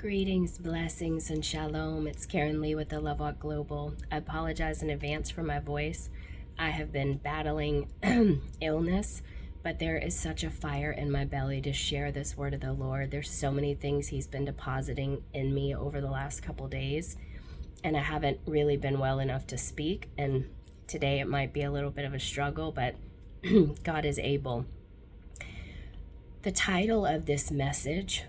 Greetings, blessings, and shalom. It's Karen Lee with the Love Walk Global. I apologize in advance for my voice. I have been battling illness, but there is such a fire in my belly to share this word of the Lord. There's so many things He's been depositing in me over the last couple days, and I haven't really been well enough to speak. And today it might be a little bit of a struggle, but God is able. The title of this message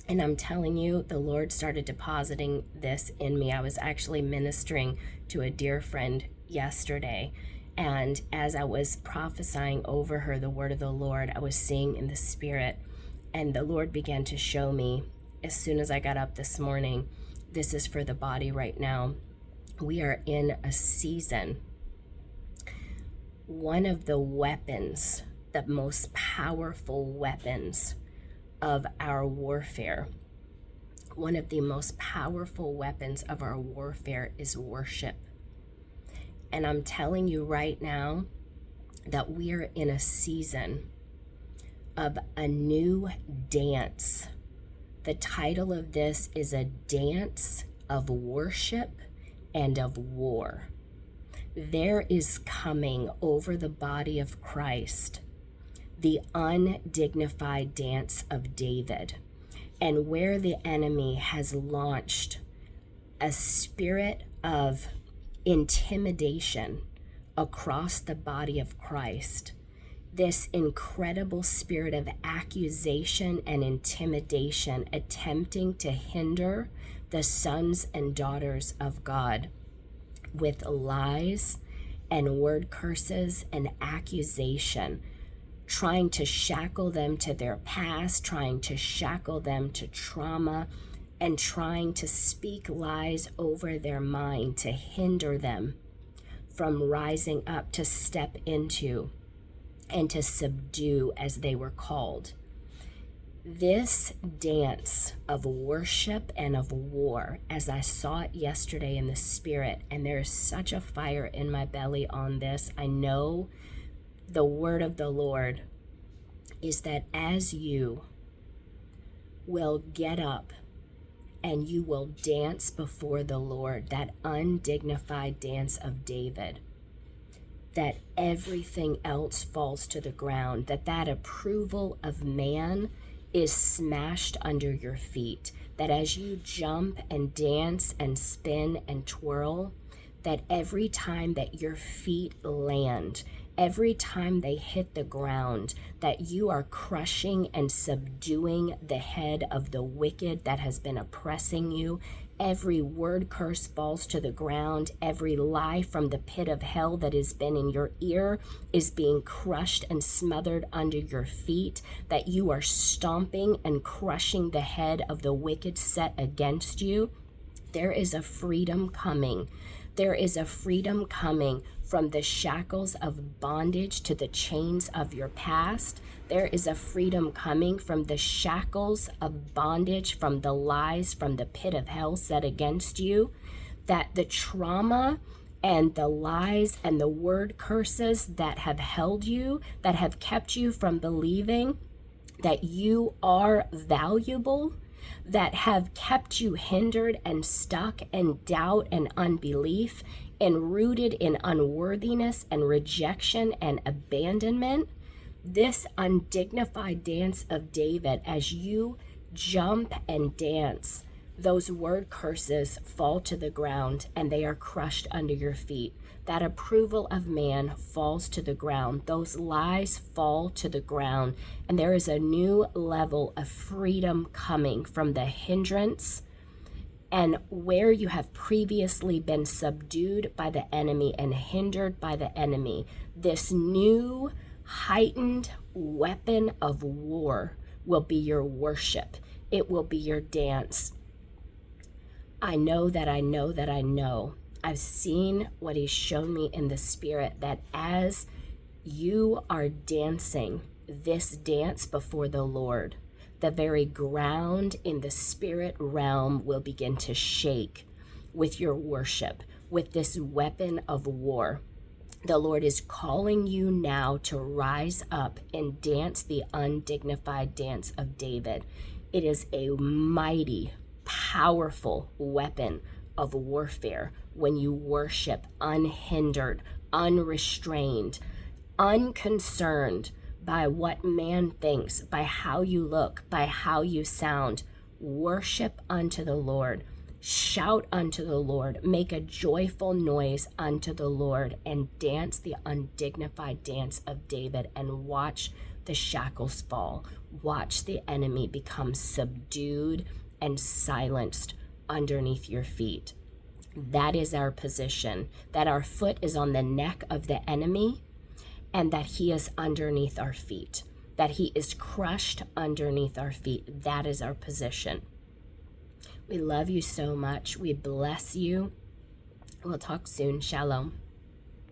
and I'm telling you, the Lord started depositing this in me. I was actually ministering to a dear friend yesterday, and as I was prophesying over her the word of the Lord, I was seeing in the Spirit, and the Lord began to show me as soon as I got up this morning, this is for the body right now. We are in a season. One of the weapons, the most powerful weapons of our warfare, one of the most powerful weapons of our warfare is worship. And I'm telling you right now that we are in a season of a new dance. The title of this is a dance of worship and of war. There is coming over the body of Christ the undignified dance of David, and where the enemy has launched a spirit of intimidation across the body of Christ, this incredible spirit of accusation and intimidation attempting to hinder the sons and daughters of God with lies and word curses and accusation, trying to shackle them to their past, trying to shackle them to trauma, and trying to speak lies over their mind to hinder them from rising up to step into and to subdue as they were called. This dance of worship and of war, as I saw it yesterday in the Spirit, and there is such a fire in my belly on this, I know the word of the Lord is that as you will get up and you will dance before the Lord, that undignified dance of David, that everything else falls to the ground, that approval of man is smashed under your feet, that as you jump and dance and spin and twirl, that every time that your feet land, every time they hit the ground, that you are crushing and subduing the head of the wicked that has been oppressing you. Every word curse falls to the ground. Every lie from the pit of hell that has been in your ear is being crushed and smothered under your feet, that you are stomping and crushing the head of the wicked set against you. There is a freedom coming. There is a freedom coming from the shackles of bondage to the chains of your past. There is a freedom coming from the shackles of bondage, from the lies from the pit of hell set against you, that the trauma and the lies and the word curses that have held you, that have kept you from believing that you are valuable, that have kept you hindered and stuck in doubt and unbelief and rooted in unworthiness and rejection and abandonment. This undignified dance of David, as you jump and dance, those word curses fall to the ground and they are crushed under your feet. That approval of man falls to the ground. Those lies fall to the ground. And there is a new level of freedom coming from the hindrance and where you have previously been subdued by the enemy and hindered by the enemy. This new heightened weapon of war will be your worship. It will be your dance. I know that I know that I know. I've seen what He's shown me in the Spirit, that as you are dancing this dance before the Lord, the very ground in the spirit realm will begin to shake with your worship, with this weapon of war. The Lord is calling you now to rise up and dance the undignified dance of David. It is a mighty, powerful weapon of warfare when you worship unhindered, unrestrained, unconcerned by what man thinks, by how you look, by how you sound. Worship unto the Lord. Shout unto the Lord. Make a joyful noise unto the Lord, and dance the undignified dance of David, and watch the shackles fall. Watch the enemy become subdued and silenced underneath your feet. That is our position, that our foot is on the neck of the enemy, and that he is underneath our feet, that he is crushed underneath our feet. That is our position. We love you so much. We bless you. We'll talk soon. Shalom.